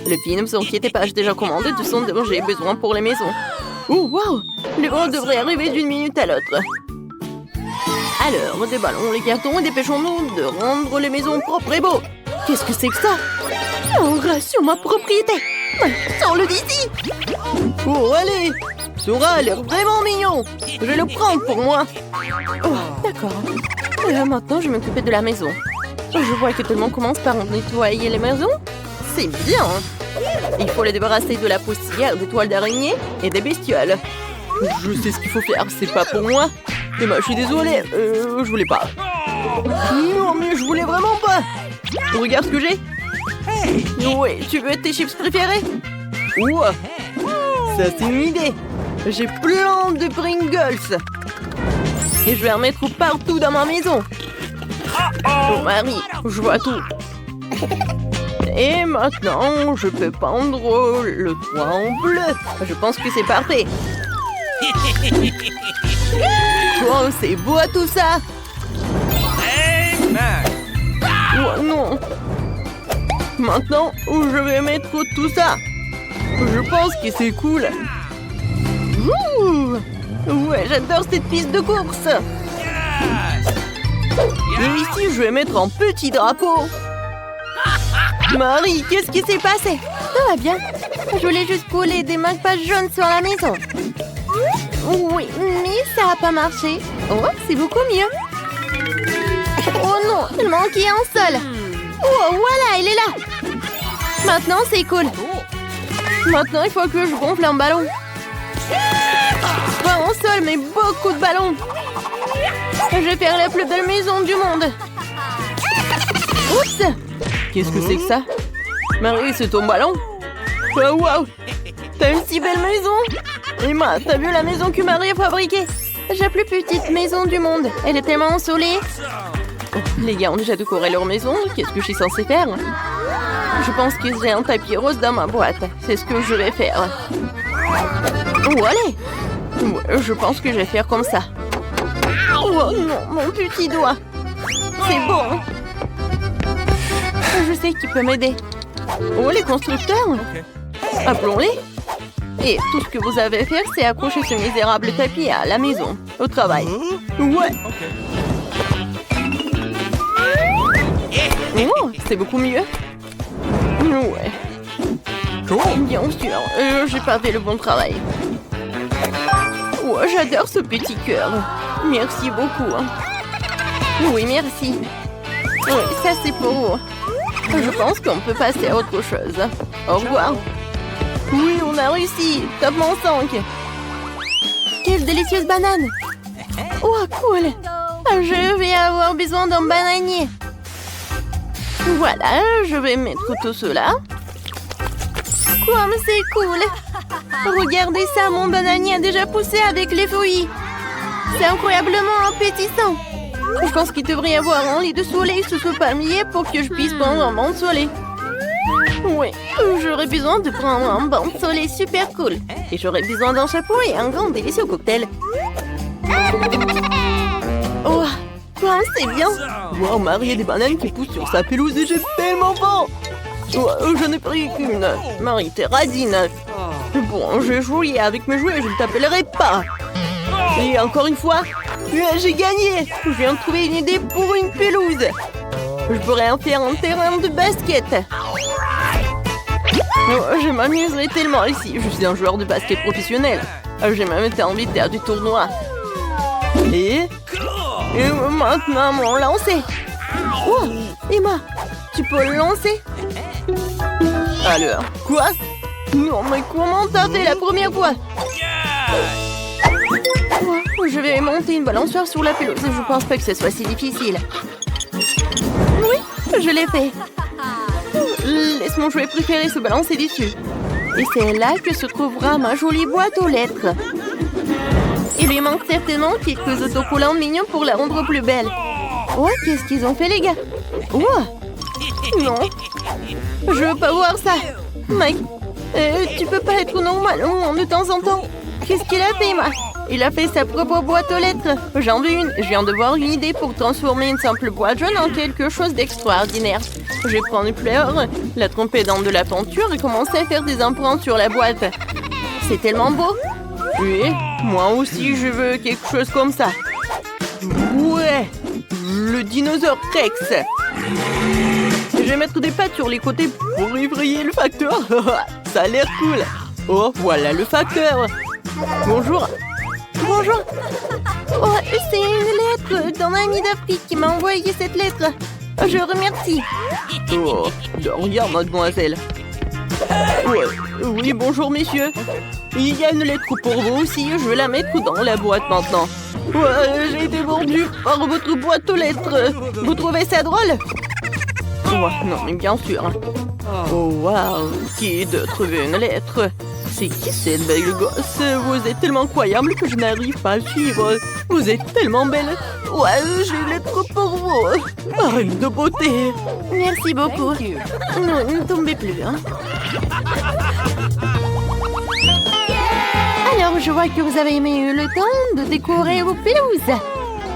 Les filles, ne vous inquiétez pas, j'ai déjà commandé tout ce dont j'ai besoin pour les maisons. Oh, wow! Les ballons devraient arriver d'une minute à l'autre. Alors, des ballons, les cartons et dépêchons-nous de rendre les maisons propres et beaux. Qu'est-ce que c'est que ça? On rassure ma propriété. Sors-le d'ici. Oh, allez! Sora a l'air vraiment mignon. Je vais le prendre pour moi. Oh, d'accord. Maintenant, je vais m'occuper de la maison. Je vois que tout le monde commence par nettoyer les maisons. C'est bien. Il faut les débarrasser de la poussière, des toiles d'araignée et des bestioles. Je sais ce qu'il faut faire, c'est pas pour moi. Emma, je suis désolée, je voulais pas. Non, mais je voulais vraiment pas. Regarde ce que j'ai. Ouais, tu veux tes chips préférés? Ouah, ça c'est une idée. J'ai plein de Pringles. Et je vais en mettre partout dans ma maison. Oh Marie, je vois tout. Et maintenant, je peux peindre le toit en bleu. Je pense que c'est parfait. Oh, c'est beau tout ça. Oh non. Maintenant, je vais mettre tout ça. Je pense que c'est cool. Ouh. Ouais, j'adore cette piste de course. Et ici, je vais mettre un petit drapeau. Marie, qu'est-ce qui s'est passé? Tout va bien. Je voulais juste coller des marque-pages jaunes sur la maison. Oui, mais ça n'a pas marché. Oh, c'est beaucoup mieux. Oh non, il manquait un seul. Oh, voilà, il est là. Maintenant, c'est cool. Maintenant, il faut que je gonfle un ballon. Pas un seul, mais beaucoup de ballons. Je vais faire la plus belle maison du monde. Oups! Qu'est-ce que c'est que ça? Marie, c'est ton ballon? Oh, wow! T'as une si belle maison! Emma, t'as vu la maison que Marie a fabriquée? J'ai la plus petite maison du monde. Elle est tellement ensoleillée. Oh, les gars ont déjà décoré leur maison. Qu'est-ce que je suis censée faire? Je pense que j'ai un tapis rose dans ma boîte. C'est ce que je vais faire. Oh, allez! Ouais, je pense que je vais faire comme ça. Oh non, mon petit doigt. C'est bon. Je sais qui peut m'aider. Oh, les constructeurs. Appelons-les. Et tout ce que vous avez à faire, c'est accrocher ce misérable tapis à la maison, au travail. Ouais. Oh, c'est beaucoup mieux. Ouais. Bien sûr, j'ai pas fait le bon travail. Oh, j'adore ce petit cœur. Merci beaucoup. Oui, merci. Oui, ça c'est pour vous. Je pense qu'on peut passer à autre chose. Au revoir. Oui, on a réussi. Top mon 5. Quelle délicieuse banane. Oh, cool. Je vais avoir besoin d'un bananier. Voilà, je vais mettre tout cela. Comme c'est cool. Regardez ça, mon bananier a déjà poussé avec les feuilles. C'est incroyablement appétissant. Je pense qu'il devrait y avoir un lit de soleil sous ce palmier pour que je puisse prendre un bain de soleil. Oui, j'aurais besoin de prendre un bain de soleil super cool. Et j'aurais besoin d'un chapeau et un grand délicieux cocktail. Oh, quoi, c'est bien. Wow, Marie a des bananes qui poussent sur sa pelouse et j'ai tellement faim. Oh, je n'ai pris qu'une. Marie, t'es radine. Bon, je vais jouer avec mes jouets, je ne t'appellerai pas. Et encore une fois, j'ai gagné. Je viens de trouver une idée pour une pelouse. Je pourrais en faire un terrain de basket. Oh, je m'amuserai tellement ici. Je suis un joueur de basket professionnel. J'ai même été envie de faire du tournoi. Et maintenant, mon lancer. Oh, Emma, tu peux le lancer? Alors, quoi? Non, mais comment t'as fait la première fois? Je vais monter une balançoire sur la pelouse. Je pense pas que ce soit si difficile. Oui, je l'ai fait. Laisse mon jouet préféré se balancer dessus. Et c'est là que se trouvera ma jolie boîte aux lettres. Il lui manque certainement quelques autocollants mignons pour la rendre plus belle. Oh, qu'est-ce qu'ils ont fait, les gars? Oh, non. Je veux pas voir ça. Mike, tu peux pas être normal de temps en temps. Qu'est-ce qu'il a fait, Emma? Il a fait sa propre boîte aux lettres. J'en veux une. Je viens de voir une idée pour transformer une simple boîte jaune en quelque chose d'extraordinaire. Je vais prendre une fleur, la tremper dans de la peinture et commencer à faire des empreintes sur la boîte. C'est tellement beau. Oui, moi aussi je veux quelque chose comme ça. Ouais, le dinosaure Rex. Je vais mettre des pattes sur les côtés pour effrayer le facteur. Ça a l'air cool. Oh, voilà le facteur. Bonjour. Bonjour. Oh, c'est une lettre d'un ami d'Afrique qui m'a envoyé cette lettre. Je remercie. Oh, de rien, mademoiselle. Ouais. Oui, bonjour, messieurs. Il y a une lettre pour vous aussi. Je vais la mettre dans la boîte maintenant. Ouais, j'ai été mordu par votre boîte aux lettres. Vous trouvez ça drôle? Ouais, non, mais bien sûr. Oh, waouh. Qui de trouver une lettre? C'est qui cette belle gosse? Vous êtes tellement incroyable que je n'arrive pas à suivre. Vous êtes tellement belle. Ouais, j'ai une lettre pour vous. Reine de beauté. Merci beaucoup. Non, ne tombez plus. Hein. Alors, je vois que vous avez eu le temps de décorer vos pelouses.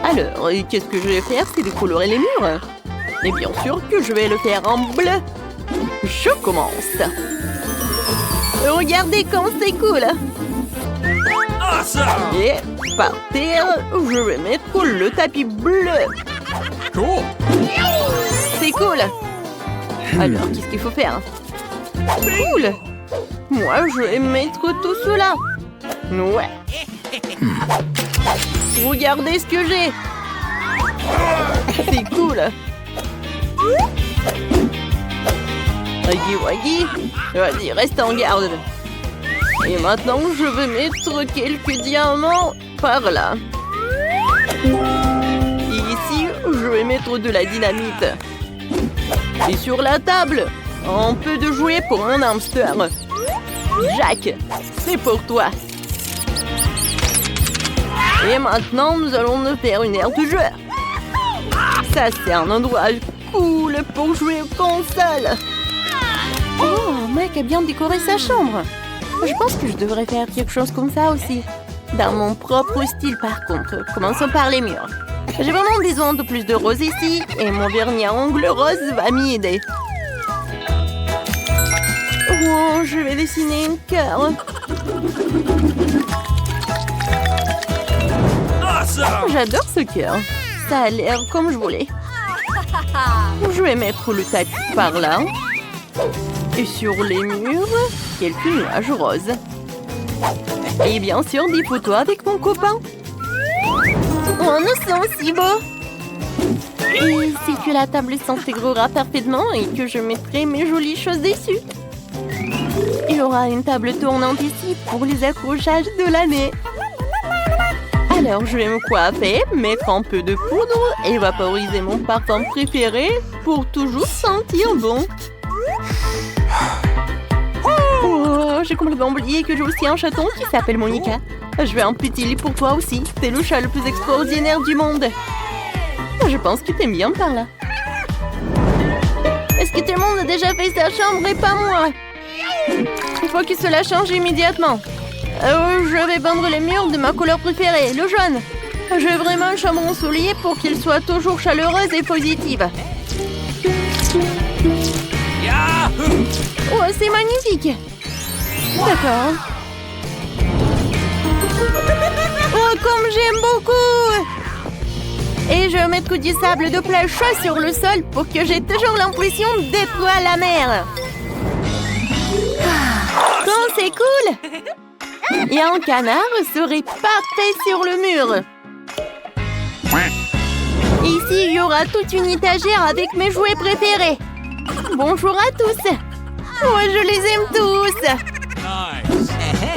Alors, qu'est-ce que je vais faire? C'est décolorer les murs. Et bien sûr que je vais le faire en bleu. Je commence. Regardez comme c'est cool. Et par terre, je vais mettre le tapis bleu. C'est cool. Alors, qu'est-ce qu'il faut faire? Cool. Moi, je vais mettre tout cela. Ouais. Regardez ce que j'ai. C'est cool. Waggy Waggy, vas-y, reste en garde. Et maintenant, je vais mettre quelques diamants par là. Et ici, je vais mettre de la dynamite. Et sur la table, un peu de jouet pour un hamster. Jack, c'est pour toi. Et maintenant, nous allons nous faire une aire de jeu. Ça, c'est un endroit cool pour jouer aux consoles. Oh, mec a bien décoré sa chambre. Je pense que je devrais faire quelque chose comme ça aussi. Dans mon propre style, par contre. Commençons par les murs. J'ai vraiment besoin de plus de rose ici. Et mon vernis à ongles rose va m'y aider. Oh, je vais dessiner une cœur. J'adore ce cœur. Ça a l'air comme je voulais. Je vais mettre le tapis par là. Et sur les murs, quelques nuages roses. Et bien sûr, des photos avec mon copain. Oh, nous sommes si beaux. Et si que la table s'intégrera parfaitement et que je mettrai mes jolies choses dessus. Il y aura une table tournante ici pour les accrochages de l'année. Alors, je vais me coiffer, mettre un peu de poudre et vaporiser mon parfum préféré pour toujours sentir bon. Oh, j'ai complètement oublié que j'ai aussi un chaton qui s'appelle Monica. Je vais un petit lit pour toi aussi. C'est le chat le plus extraordinaire du monde. Je pense que t'aimes bien par là. Est-ce que tout le monde a déjà fait sa chambre et pas moi? Il faut que cela change immédiatement. Je vais peindre les murs de ma couleur préférée, le jaune. Je veux vraiment une chambre ensoleillée pour qu'elle soit toujours chaleureuse et positive. Oh, c'est magnifique. D'accord. Oh, comme j'aime beaucoup. Et je vais mettre du sable de plage chaud sur le sol pour que j'ai toujours l'impression d'être à la mer. Oh, c'est cool. Et un canard serait parfait sur le mur. Ici, il y aura toute une étagère avec mes jouets préférés. Bonjour à tous. Oh, je les aime tous.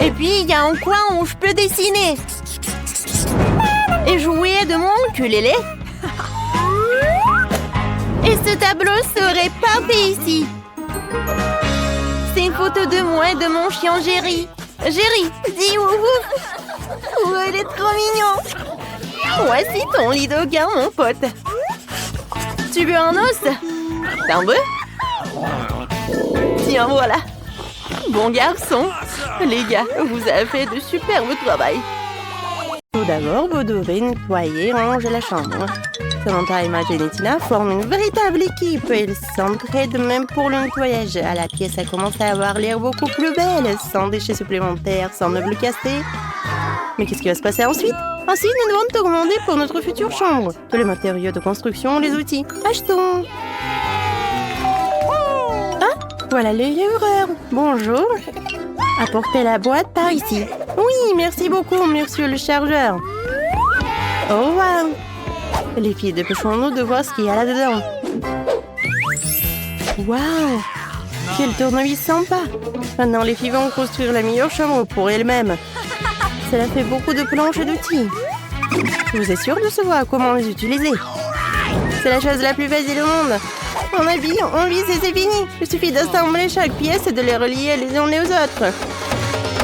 Et puis, il y a un coin où je peux dessiner. Et jouer de mon ukulélé. Et ce tableau serait parfait ici. C'est une photo de moi et de mon chien Jerry. Jerry, dis wouhou. Oh, il est trop mignon. Voici ton lit d'Aucun, mon pote. Tu veux un os? T'en veux? Tiens, voilà. Bon garçon. Les gars, vous avez fait de superbe travail. Tout d'abord, vous devez nettoyer et ranger la chambre. Samantha, Emma, Jane et Tina forment une véritable équipe. Ils s'entraident même pour le nettoyage. À la pièce a commencé à avoir l'air beaucoup plus belle, sans déchets supplémentaires, sans meubles cassés. Mais qu'est-ce qui va se passer ensuite? Ensuite, nous devons te commander pour notre future chambre. Tous les matériaux de construction, les outils. Achetons. Ah, voilà le livreur. Bonjour. Apportez la boîte par ici. Oui, merci beaucoup, monsieur le chargeur. Oh, wow. Les filles, dépêchons-nous de voir ce qu'il y a là-dedans. Waouh! Quel tournevis sympa! Maintenant, les filles vont construire la meilleure chambre pour elles-mêmes. Cela fait beaucoup de planches et d'outils. Je vous assure de savoir comment les utiliser. C'est la chose la plus facile au monde. On habille, on visse et c'est fini. Il suffit d'assembler chaque pièce et de les relier les unes aux autres.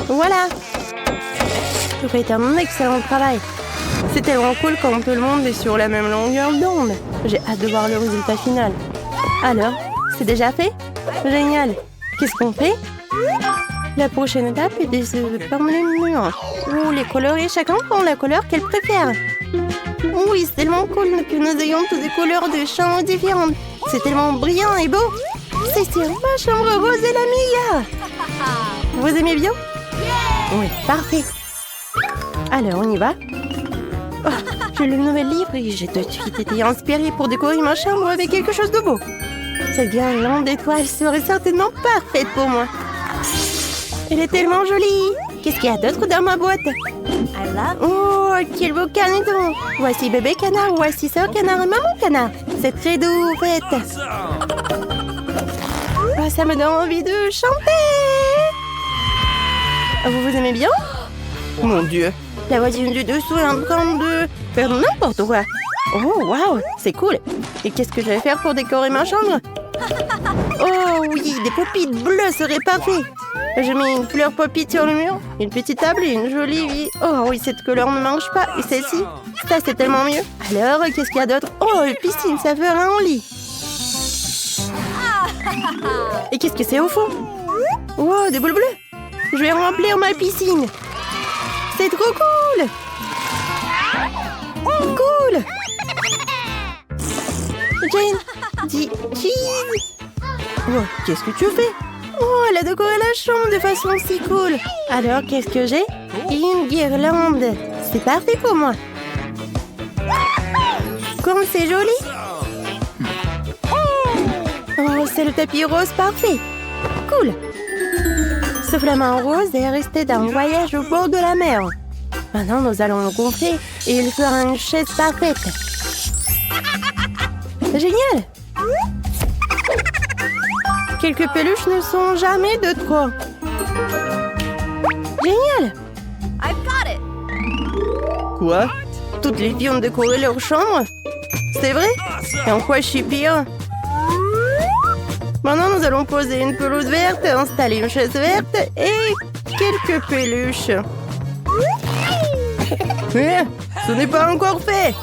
Voilà! Vous faites un excellent travail. C'est tellement cool quand tout le monde est sur la même longueur d'onde. J'ai hâte de voir le résultat final. Alors, c'est déjà fait? Génial! Qu'est-ce qu'on fait? La prochaine étape est de se former les murs. Ou les colorer. Chacun prend la couleur qu'elle préfère. Oui, c'est tellement cool que nous ayons toutes des couleurs de chambres différentes. C'est tellement brillant et beau. C'est sur ma chambre rose et la meilleure. Vous aimez bien? Oui, parfait. Alors, on y va? Oh, j'ai le nouvel livre et j'ai tout de suite été inspirée pour décorer ma chambre avec quelque chose de beau. Cette guirlande d'étoiles serait certainement parfaite pour moi. Elle est tellement jolie. Qu'est-ce qu'il y a d'autre dans ma boîte? Oh, quel beau caneton. Voici bébé canard, voici sœur canard et maman canard. C'est très doux, en fait. Oh, ça me donne envie de chanter. Vous vous aimez bien? Mon Dieu. La voisine du dessous est en train de faire n'importe quoi. Oh, waouh, c'est cool. Et qu'est-ce que je vais faire pour décorer ma chambre? Oh oui, des pop-it bleues seraient parfaits. Je mets une fleur pop-it sur le mur, une petite table et une jolie vie. Oh oui, cette couleur ne mange pas. Et celle-ci? Ça, c'est tellement mieux. Alors, qu'est-ce qu'il y a d'autre? Oh, une piscine, ça ferait un lit. Et qu'est-ce que c'est au fond? Oh, des boules bleues. Je vais remplir ma piscine. C'est trop cool! Cool! Jane, dis cheese! Oh, qu'est-ce que tu fais? Oh, elle a décoré la chambre de façon si cool! Alors, qu'est-ce que j'ai? Une guirlande! C'est parfait pour moi! Comme c'est joli! Oh, c'est le tapis rose parfait! Cool! Ce flamant rose est resté d'un voyage au bord de la mer. Maintenant, nous allons le gonfler et il fera une chaise parfaite. Génial! Quelques peluches ne sont jamais de trop. Génial! Quoi? Toutes les filles ont décoré leur chambre? C'est vrai? Et en quoi je suis pire? Maintenant, nous allons poser une pelouse verte, installer une chaise verte et quelques peluches. Mais ce n'est pas encore fait.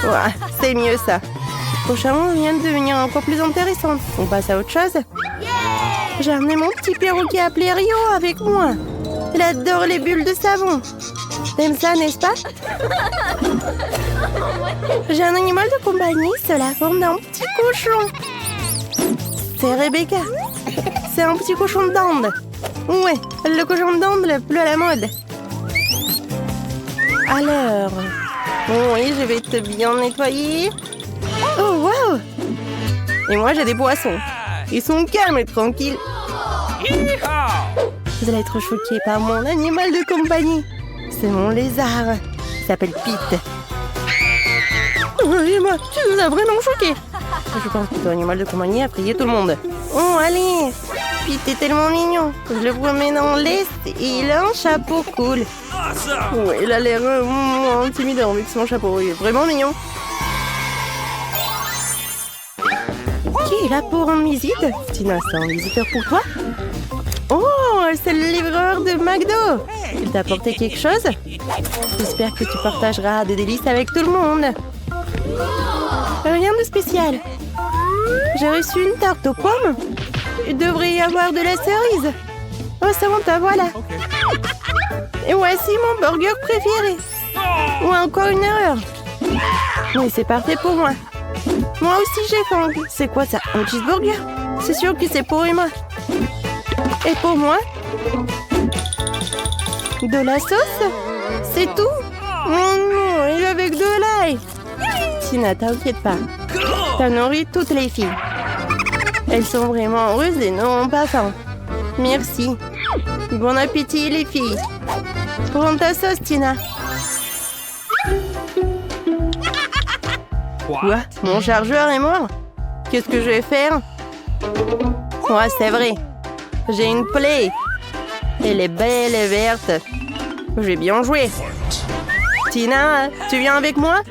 Ouais, c'est mieux ça. Mon chambre vient de devenir encore plus intéressante. On passe à autre chose. J'ai amené mon petit perroquet appelé Rio avec moi. Il adore les bulles de savon. T'aimes ça, n'est-ce pas? J'ai un animal de compagnie sous la forme d'un petit cochon. C'est Rebecca. C'est un petit cochon d'Inde. Ouais, le cochon d'Inde le plus à la mode. Alors, oui, je vais te bien nettoyer. Oh, wow! Et moi, j'ai des poissons. Ils sont calmes et tranquilles. Vous allez être choqués par mon animal de compagnie. C'est mon lézard. Il s'appelle Pete. Et moi, tu nous as vraiment choqués. Je pense que ton animal de compagnie a prié tout le monde. Oh, allez! Pete est tellement mignon. Je le promène dans l'Est et il a un chapeau cool. Ouais, il a l'air intimidant avec son chapeau. Il est vraiment mignon. Qui est là pour une visite? Tina, c'est un visiteur pour toi? Oh, c'est le livreur de McDo. Il t'a apporté quelque chose? J'espère que tu partageras des délices avec tout le monde. Rien de spécial. J'ai reçu une tarte aux pommes. Il devrait y avoir de la cerise. Oh, Samantha, voilà. Et voici mon burger préféré. Ou encore une erreur. Oui, c'est parfait pour moi. Moi aussi, j'ai faim. C'est quoi ça? Un cheeseburger? C'est sûr que c'est pour Emma. Et pour moi? De la sauce? C'est tout? Oh non, et avec de l'ail. Tina, t'inquiète pas. T'as nourri toutes les filles. Elles sont vraiment heureuses et n'auront pas faim. Merci. Bon appétit, les filles. Prends ta sauce, Tina. Quoi? Mon chargeur est mort? Qu'est-ce que je vais faire? Ouais, c'est vrai. J'ai une plaie. Elle est belle et verte. J'ai bien joué. Tina, tu viens avec moi?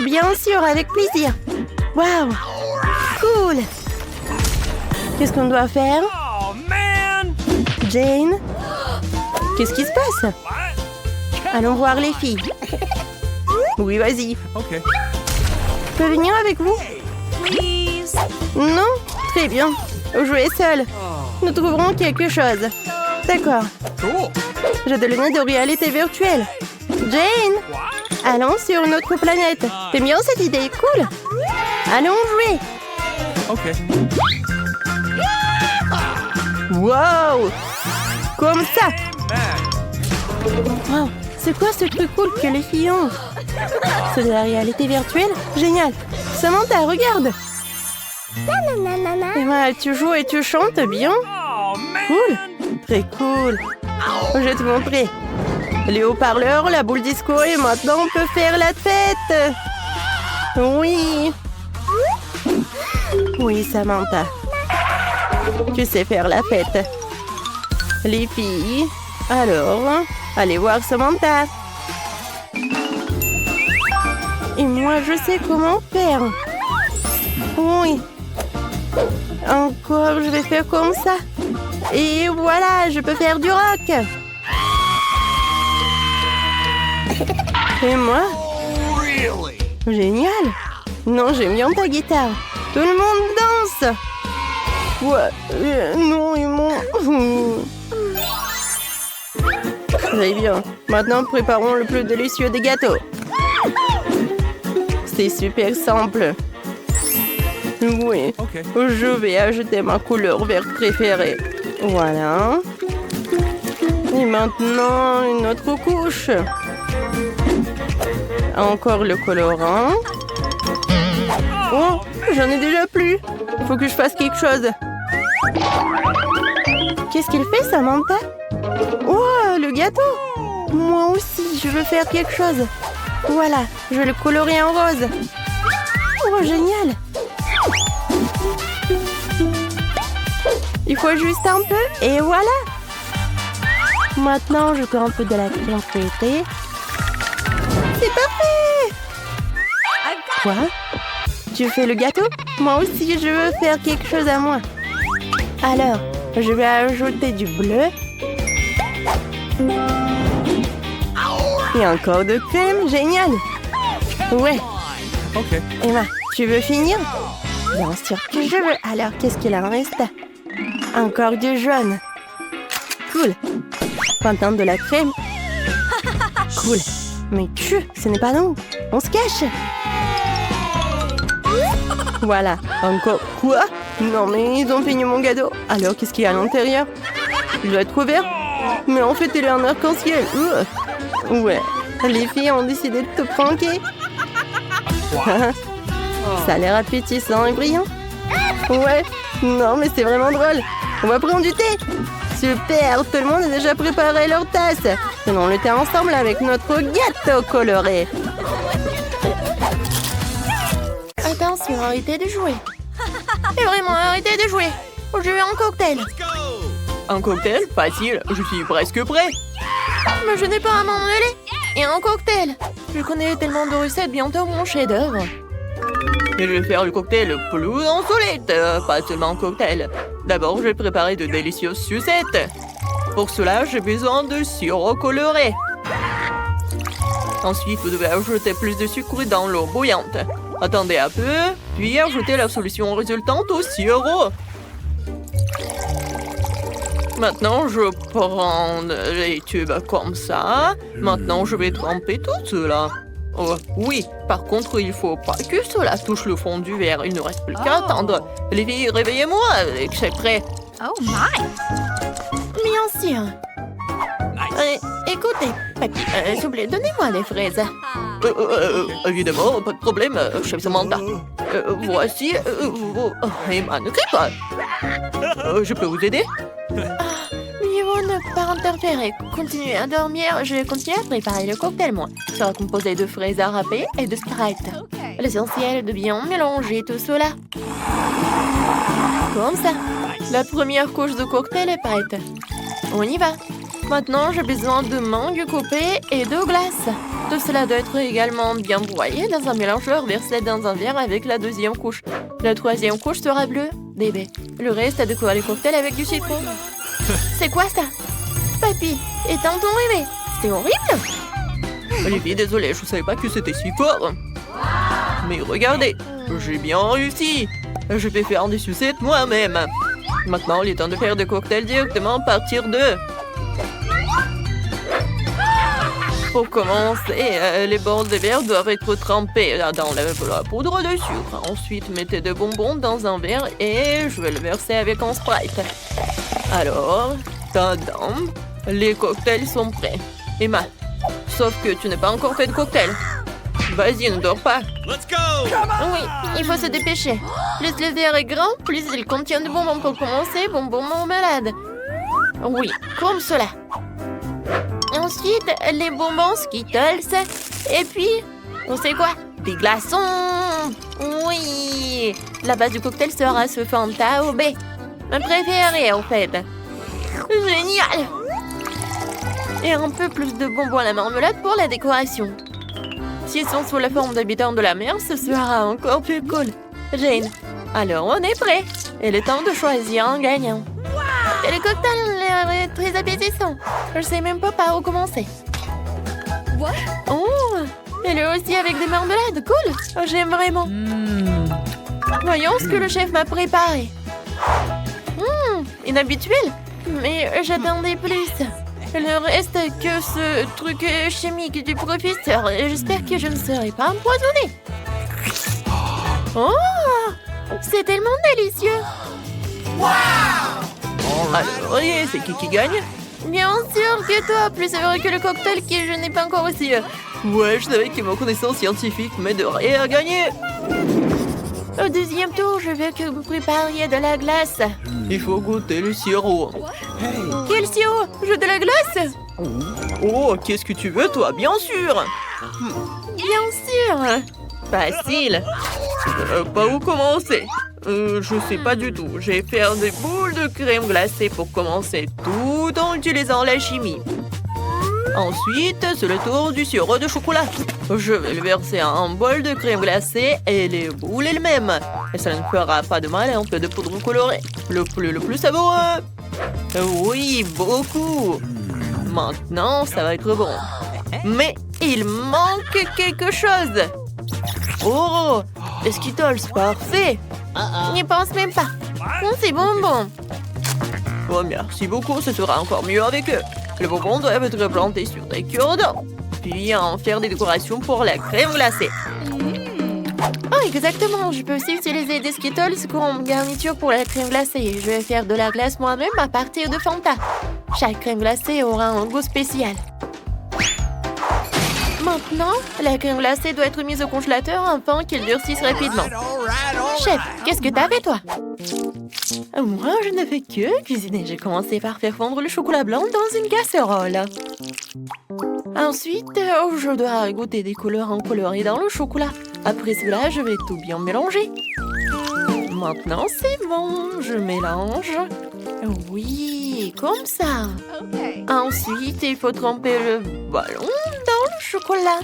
Bien sûr, avec plaisir. Waouh! Cool! Qu'est-ce qu'on doit faire? Jane? Qu'est-ce qui se passe? Allons voir les filles. Oui, vas-y. Okay. Je peux venir avec vous? Non? Très bien. Jouez seul. Nous trouverons quelque chose. D'accord. Cool. J'ai de lunettes de réalité virtuelle. Jane! Allons sur notre planète. T'aimes bien cette idée? Cool. Allons jouer. Okay. Wow! Comme ça. Wow, c'est quoi ce truc cool que les filles ont? C'est de la réalité virtuelle? Génial. Samantha, regarde. Emma, tu joues et tu chantes bien? Cool. Très cool. Je vais te montrer. Les haut-parleurs, la boule disco et maintenant on peut faire la fête. Oui. Oui, Samantha. Tu sais faire la fête. Les filles, alors, allez voir Samantha. Et moi, je sais comment faire. Oui. Encore, je vais faire comme ça. Et voilà, je peux faire du rock. Et moi? Génial. Non, j'aime bien ta guitare. Tout le monde danse. Ouais, non, ils m'ont... Très bien. Maintenant, préparons le plus délicieux des gâteaux. C'est super simple. Oui, Okay. je vais ajouter ma couleur vert préférée. Voilà. Et maintenant, une autre couche. Encore le colorant. Oh, j'en ai déjà plus. Il faut que je fasse quelque chose. Qu'est-ce qu'il fait, Samantha? Oh, le gâteau! Moi aussi, je veux faire quelque chose. Voilà, je vais le colorer en rose. Oh, génial! Il faut juste un peu, et voilà! Maintenant, je fais un peu de la crème feuilletée. C'est parfait! Quoi? Tu fais le gâteau? Moi aussi, je veux faire quelque chose à moi. Alors, je vais ajouter du bleu. Et encore de crème, génial! Ouais. Okay. Emma, tu veux finir? Bien sûr que je veux. Alors, qu'est-ce qu'il en reste? Encore du jaune. Cool. Maintenant de la crème. Cool. Mais ce n'est pas nous. On se cache. Voilà. Encore. Quoi? Non, mais ils ont fini mon gâteau. Alors, qu'est-ce qu'il y a à l'intérieur? Il doit être couvert. Mais en fait, il est en arc-en-ciel. Ouais. Les filles ont décidé de te pranker. Ça a l'air appétissant et brillant. Ouais. Non, mais c'est vraiment drôle. On va prendre du thé. Super. Tout le monde a déjà préparé leur tasse. Prenons le thé ensemble avec notre gâteau coloré. Attention, arrêtez de jouer. Et vraiment, arrêtez de jouer. Je veux un cocktail. Un cocktail? Facile. Je suis presque prêt. Mais je n'ai pas à m'en mêler. Et un cocktail. Je connais tellement de recettes, bientôt mon chef-d'œuvre. Et je vais faire le cocktail le plus insolite, pas seulement un cocktail. D'abord, je vais préparer de délicieuses sucettes. Pour cela, j'ai besoin de sirop coloré. Ensuite, vous devez ajouter plus de sucre dans l'eau bouillante. Attendez un peu, puis ajoutez la solution résultante au sirop. Maintenant, je prends les tubes comme ça. Maintenant, je vais tremper tout cela. Oh, oui, par contre, il faut pas que cela touche le fond du verre. Il ne reste plus qu'à attendre. Les filles, réveillez-moi, c'est prêt. Oh my! Bien sûr. Écoutez, papy, s'il vous plaît, donnez-moi des fraises. Évidemment, pas de problème, chef Samantha. Voici Emma, ne crie pas. Je peux vous aider? Mieux ne pas interférer. Continuez à dormir. Je vais continuer à préparer le cocktail, moi. Il sera composé de fraises à râper et de Sprite. L'essentiel est de bien mélanger tout cela. Comme ça. La première couche de cocktail est prête. On y va. Maintenant, j'ai besoin de mangue coupée et de glace. Tout cela doit être également bien broyé dans un mélangeur versé dans un verre avec la deuxième couche. La troisième couche sera bleue, bébé. Le reste, à décorer le cocktail avec du citron. C'est quoi ça? Papy, éteins-ton rêvé. C'est horrible. Olivier, désolé, je ne savais pas que c'était si fort. Mais regardez, j'ai bien réussi. Je vais faire des sucettes moi-même. Maintenant, il est temps de faire des cocktails directement à partir de... Pour commencer, les bords de verre doivent être trempés dans la poudre de sucre. Ensuite, mettez des bonbons dans un verre et je vais le verser avec un Sprite. Alors, tadam, les cocktails sont prêts. Emma, sauf que tu n'as pas encore fait de cocktail. Vas-y, ne dors pas. Let's go! Oui, il faut se dépêcher. Plus le verre est grand, plus il contient de bonbons. Pour commencer, bonbons marmelade. Oui, comme cela. Ensuite, les bonbons Skittles. Et puis, on sait quoi? Des glaçons. Oui. La base du cocktail sera ce Fanta au baie. Ma préférée, en fait. Génial. Et un peu plus de bonbons à la marmelade pour la décoration. S'ils sont sous la forme d'habitants de la mer, ce sera encore plus cool. Jane, alors on est prêt. Il est temps de choisir un gagnant. Et le cocktail est très appétissant. Je sais même pas par où commencer. What? Oh, et lui aussi avec des marmelades. Cool. J'aime vraiment. Voyons ce que le chef m'a préparé. Inhabituel. Mais j'attendais plus. Il ne reste que ce truc chimique du professeur. J'espère que je ne serai pas empoisonnée. Oh, c'est tellement délicieux. Alors, c'est qui gagne? Bien sûr que toi, plus heureux que le cocktail que je n'ai pas encore aussi. Ouais, je savais que mon connaissance scientifique m'aiderait à gagner. Au deuxième tour, je veux que vous prépariez de la glace. Il faut goûter le sirop. Quel sirop? Je veux de la glace? Oh, qu'est-ce que tu veux, toi? Bien sûr. Bien sûr. Facile. Par où commencer? Je sais pas du tout. Je vais faire des boules de crème glacée pour commencer, tout en utilisant la chimie. Ensuite, c'est le tour du sirop de chocolat. Je vais le verser en un bol de crème glacée et les boules elles-mêmes. Et ça ne fera pas de mal à un peu de poudre colorée. Le plus savoureux. Oui, beaucoup. Maintenant, ça va être bon. Mais il manque quelque chose. Oh, les Skittles, parfait. N'y pense même pas. C'est bonbon. Oh, merci beaucoup, ce sera encore mieux avec eux. Les bonbons doivent être plantés sur des cure-dents. Puis en faire des décorations pour la crème glacée. Oh, exactement. Je peux aussi utiliser des Skittles comme garniture pour la crème glacée. Je vais faire de la glace moi-même à partir de Fanta. Chaque crème glacée aura un goût spécial. Maintenant, la crème glacée doit être mise au congélateur afin qu'elle durcisse rapidement. Chef, qu'est-ce que t'as fait, toi? Moi, je ne fais que cuisiner. J'ai commencé par faire fondre le chocolat blanc dans une casserole. Ensuite, je dois goûter des colorants colorés dans le chocolat. Après cela, je vais tout bien mélanger. Maintenant, c'est bon. Je mélange. Oui, comme ça. Okay. Ensuite, il faut tremper le ballon dans le chocolat.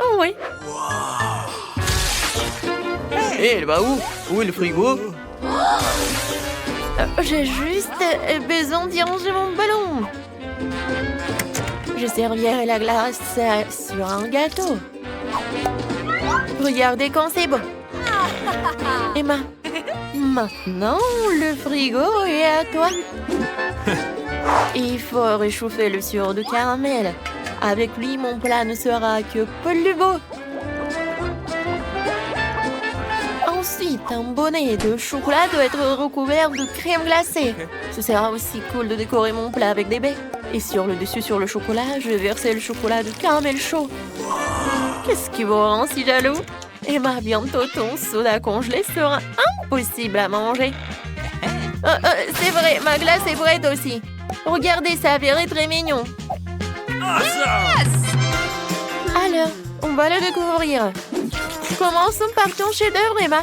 Oh oui. Hé, elle va où? Où est le frigo? J'ai juste besoin d'y ranger mon ballon. Je servirai la glace sur un gâteau. Regardez quand c'est bon. Emma, maintenant le frigo est à toi. Il faut réchauffer le sirop de caramel. Avec lui, mon plat ne sera que plus beau. Ensuite, un bonnet de chocolat doit être recouvert de crème glacée. Ce sera aussi cool de décorer mon plat avec des baies. Et sur le dessus, sur le chocolat, je vais verser le chocolat de caramel chaud. Qu'est-ce qui vous rend si jaloux? Emma, bientôt ton soda congelé sera impossible à manger. C'est vrai, ma glace est prête aussi. Regardez, ça verrait très mignon. Alors, on va le découvrir. Commençons par ton chef-d'œuvre, Emma.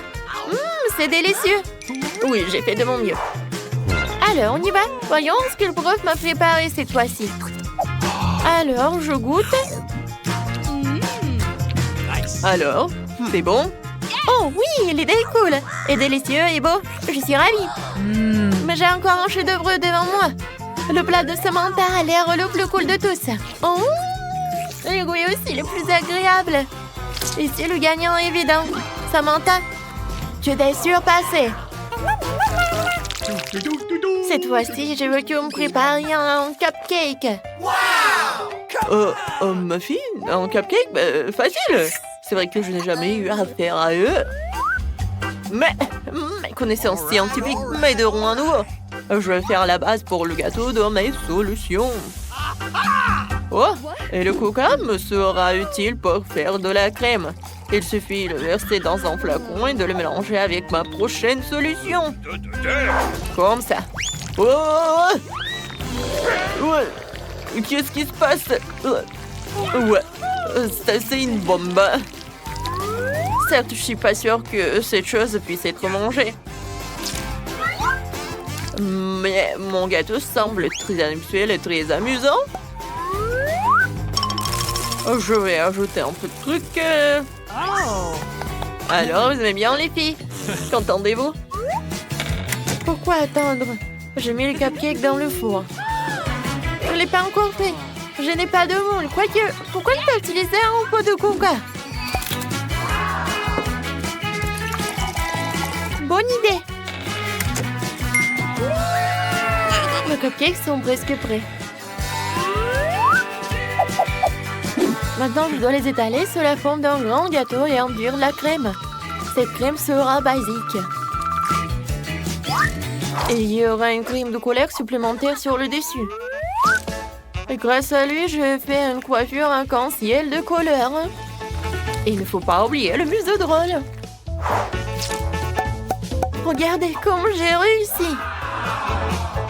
C'est délicieux. Oui, j'ai fait de mon mieux. Alors, on y va. Voyons ce que le prof m'a préparé cette fois-ci. Alors, je goûte. Alors, c'est bon? Oh oui, l'idée est cool. Et délicieux et beau. Je suis ravie. Mais j'ai encore un chef-d'œuvre devant moi. Le plat de Samantha a l'air le plus cool de tous. Oh, le goût est aussi le plus agréable. Et c'est le gagnant évident. Samantha, tu t'es surpassée. Cette fois-ci, je veux que vous me prépariez un cupcake. Ma fille, un cupcake? Facile. C'est vrai que je n'ai jamais eu affaire à eux. Mais mes connaissances scientifiques m'aideront à nouveau. Je vais faire la base pour le gâteau de mes solutions. Oh, et le coca me sera utile pour faire de la crème. Il suffit de le verser dans un flacon et de le mélanger avec ma prochaine solution. Comme ça. Oh! Ouais. Qu'est-ce qui se passe? Ouais, ça c'est une bombe. Certes, je suis pas sûre que cette chose puisse être mangée. Mais mon gâteau semble très habituel et très amusant. Je vais ajouter un peu de truc. Alors, vous aimez bien les filles? Qu'entendez-vous? Pourquoi attendre? J'ai mis le cupcake dans le four. Je ne l'ai pas encore fait. Je n'ai pas de moule. Quoique, pourquoi ne pas utiliser un pot de coca? Bonne idée. Mes cupcakes sont presque prêts. Maintenant, je dois les étaler sous la forme d'un grand gâteau et enduire la crème. Cette crème sera basique. Et il y aura une crème de couleur supplémentaire sur le dessus. Et grâce à lui, je fais une coiffure arc-en-ciel de couleur. Et il ne faut pas oublier le museau drôle. Regardez comme j'ai réussi.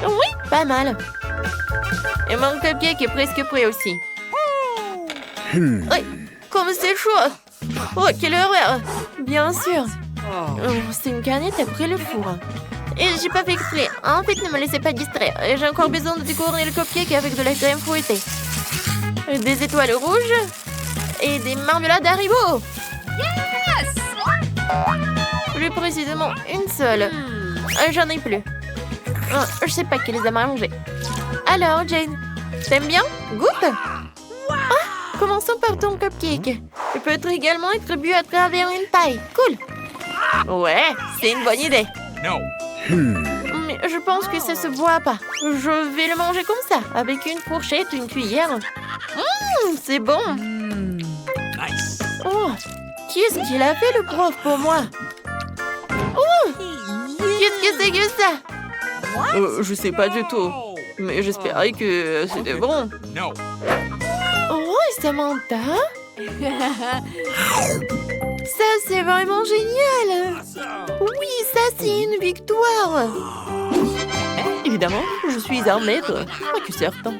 Oui, pas mal. Et mon cupcake est presque prêt aussi. Oui, comme c'est chaud. Oh, quelle horreur. Bien sûr. C'est une canette après le four. Et j'ai pas fait exprès. En fait, ne me laissez pas distraire. J'ai encore besoin de décorer le cupcake avec de la crème fouettée. Des étoiles rouges. Et des marmelades Haribo. Yes! Plus précisément, une seule. J'en ai plus. Je sais pas qui les a mangées. Alors, Jane, t'aimes bien? Goûte. Commençons par ton cupcake. Il peut également être bu à travers une paille. Cool. Ouais, c'est une bonne idée. No. Mais je pense que ça se boit pas. Je vais le manger comme ça, avec une fourchette, une cuillère. C'est bon. Nice. Oh, qu'est-ce qu'il a fait le prof pour moi? Oh, qu'est-ce que c'est que ça? Je sais pas du tout. Mais j'espérais que c'était bon. No. Oh, Samantha? Ça, c'est vraiment génial! Oui, ça, c'est une victoire! Évidemment, je suis un maître, pas que certain.